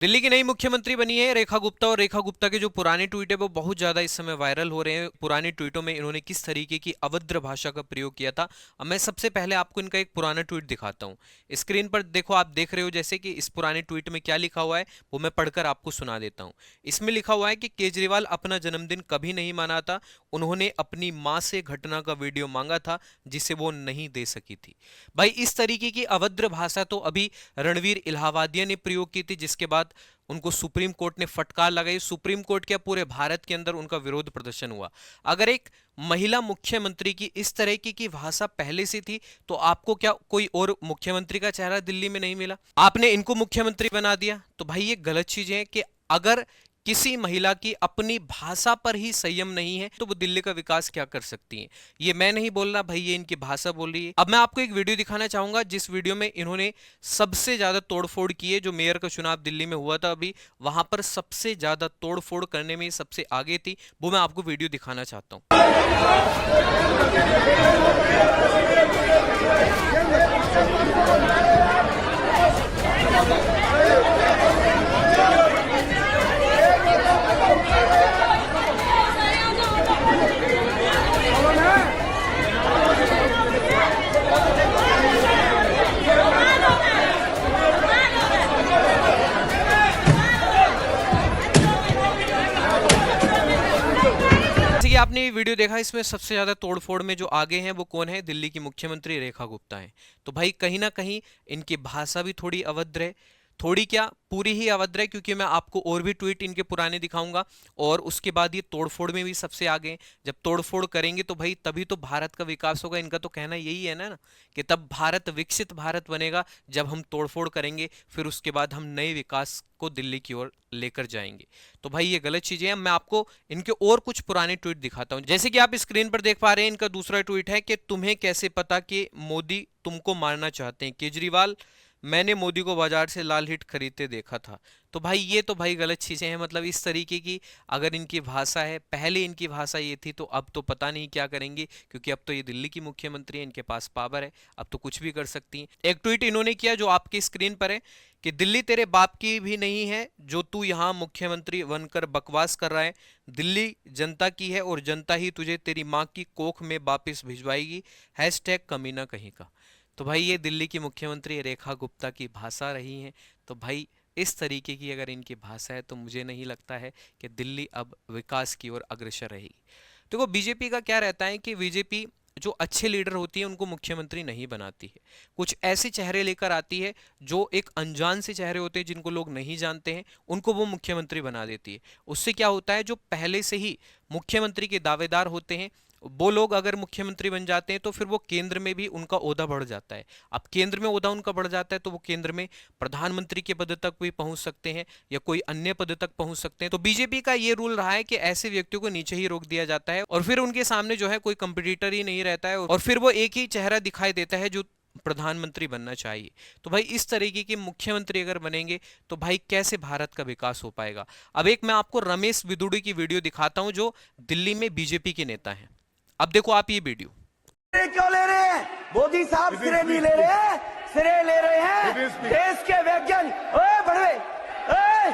दिल्ली की नई मुख्यमंत्री बनी है रेखा गुप्ता, और रेखा गुप्ता के जो पुराने ट्वीट है वो बहुत ज्यादा इस समय वायरल हो रहे हैं। पुराने ट्वीटों में इन्होंने किस तरीके की अभद्र भाषा का प्रयोग किया था। अब मैं सबसे पहले आपको इनका एक पुराना ट्वीट दिखाता हूं। स्क्रीन पर देखो, आप देख रहे हो जैसे कि इस पुराने ट्वीट में क्या लिखा हुआ है, वो मैं पढ़कर आपको सुना देता हूं। इसमें लिखा हुआ है कि केजरीवाल अपना जन्मदिन कभी नहीं मनाता, उन्होंने अपनी मां से घटना का वीडियो मांगा था जिसे वो नहीं दे सकी थी। भाई, इस तरीके की अभद्र भाषा तो अभी रणवीर इलाहाबादिया ने प्रयोग की थी, जिसके बाद उनको सुप्रीम कोर्ट ने फटकार लगाई। सुप्रीम कोर्ट क्या, पूरे भारत के अंदर उनका विरोध प्रदर्शन हुआ। अगर एक महिला मुख्यमंत्री की इस तरह की भाषा पहले से थी, तो आपको क्या कोई और मुख्यमंत्री का चेहरा दिल्ली में नहीं मिला? आपने इनको मुख्यमंत्री बना दिया। तो भाई ये गलत चीजें हैं कि अगर किसी महिला की अपनी भाषा पर ही संयम नहीं है तो वो दिल्ली का विकास क्या कर सकती हैं। ये मैं नहीं बोल रहा भाई, ये इनकी भाषा बोल रही है। अब मैं आपको एक वीडियो दिखाना चाहूंगा जिस वीडियो में इन्होंने सबसे ज्यादा तोड़फोड़ की है। जो मेयर का चुनाव दिल्ली में हुआ था अभी, वहां पर सबसे ज्यादा तोड़फोड़ करने में सबसे आगे थी। वो मैं आपको वीडियो दिखाना चाहता हूं। कि आपने ये वीडियो देखा, इसमें सबसे ज्यादा तोड़फोड़ में जो आगे हैं वो कौन है? दिल्ली की मुख्यमंत्री रेखा गुप्ता हैं। तो भाई कहीं ना कहीं इनकी भाषा भी थोड़ी अभद्र है, थोड़ी क्या पूरी ही अभद्र है, क्योंकि मैं आपको और भी ट्वीट इनके पुराने दिखाऊंगा। और उसके बाद ये तोड़फोड़ में भी सबसे आगे हैं। जब तोड़फोड़ करेंगे तो भाई तभी तो भारत का विकास होगा। इनका तो कहना यही है ना कि तब भारत विकसित भारत बनेगा जब हम तोड़फोड़ करेंगे, फिर उसके बाद हम नए विकास को दिल्ली की ओर लेकर जाएंगे। तो भाई ये गलत चीजें हैं। मैं आपको इनके और कुछ पुराने ट्वीट दिखाता हूं। जैसे कि आप स्क्रीन पर देख पा रहे हैं, इनका दूसरा ट्वीट है कि तुम्हें कैसे पता कि मोदी तुमको मारना चाहते हैं? केजरीवाल, मैंने मोदी को बाजार से लाल हिट खरीदते देखा था। तो भाई ये तो भाई गलत चीजें हैं। मतलब इस तरीके की अगर इनकी भाषा है, पहले इनकी भाषा ये थी, तो अब तो पता नहीं क्या करेंगे, क्योंकि अब तो ये दिल्ली की मुख्यमंत्री है, इनके पास पावर है, अब तो कुछ भी कर सकती हैं। एक ट्वीट इन्होंने किया जो आपकी स्क्रीन पर है कि दिल्ली तेरे बाप की भी नहीं है जो तू यहाँ मुख्यमंत्री बनकर बकवास कर रहा है। दिल्ली जनता की है और जनता ही तुझे तेरी माँ की कोख में वापिस भिजवाएगी। हैशटैग कमीना कहीं का। तो भाई ये दिल्ली की मुख्यमंत्री रेखा गुप्ता की भाषा रही है। तो भाई इस तरीके की अगर इनकी भाषा है तो मुझे नहीं लगता है कि दिल्ली अब विकास की ओर अग्रसर रहेगी। देखो, बीजेपी का क्या रहता है कि बीजेपी जो अच्छे लीडर होती है उनको मुख्यमंत्री नहीं बनाती है। कुछ ऐसे चेहरे लेकर आती है जो एक अनजान से चेहरे होते हैं, जिनको लोग नहीं जानते हैं, उनको वो मुख्यमंत्री बना देती है। उससे क्या होता है, जो पहले से ही मुख्यमंत्री के दावेदार होते हैं वो लोग अगर मुख्यमंत्री बन जाते हैं तो फिर वो केंद्र में भी उनका ओहदा बढ़ जाता है। अब केंद्र में ओहदा उनका बढ़ जाता है तो वो केंद्र में प्रधानमंत्री के पद तक भी पहुंच सकते हैं या कोई अन्य पद तक पहुंच सकते हैं। तो बीजेपी का ये रूल रहा है कि ऐसे व्यक्तियों को नीचे ही रोक दिया जाता है और फिर उनके सामने जो है कोई कंपिटिटर ही नहीं रहता है, और फिर वो एक ही चेहरा दिखाई देता है जो प्रधानमंत्री बनना चाहिए। तो भाई इस तरीके के मुख्यमंत्री अगर बनेंगे तो भाई कैसे भारत का विकास हो पाएगा। अब एक मैं आपको रमेश बिदुड़ी की वीडियो दिखाता हूं जो दिल्ली में बीजेपी के नेता हैं। अब देखो आप ये वीडियो। क्यों ले रहे हैं? मोदी साहब सिरे नहीं ले रहे हैं, सिरे ले रहे हैं देश के वैज्ञानिक। ओए बढ़वे, ओए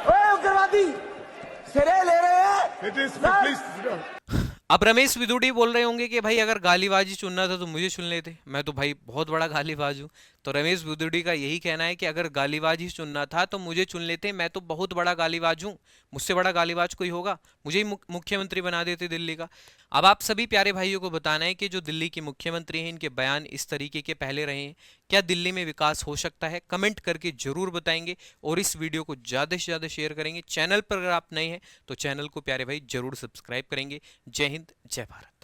ओए उग्रवादी, सिरे ले रहे हैं। अब रमेश बिदुड़ी बोल रहे होंगे कि भाई अगर गालीबाजी चुनना था तो मुझे चुन लेते, मैं तो भाई बहुत बड़ा गालीबाज हूं। तो रमेश बिदुड़ी का यही कहना है कि अगर गालीबाजी चुनना था तो मुझे चुन लेते, मैं तो बहुत बड़ा गालीबाज हूं, मुझसे बड़ा गालीबाज कोई होगा, मुझे ही मुख्यमंत्री बना देते दिल्ली का। अब आप सभी प्यारे भाइयों को बताना है कि जो दिल्ली के मुख्यमंत्री हैं इनके बयान इस तरीके के पहले रहे हैं, क्या दिल्ली में विकास हो सकता है? कमेंट करके जरूर बताएंगे और इस वीडियो को ज़्यादा से ज़्यादा शेयर करेंगे। चैनल पर अगर आप नए हैं तो चैनल को प्यारे भाई जरूर सब्सक्राइब करेंगे। जय हिंद, जय भारत।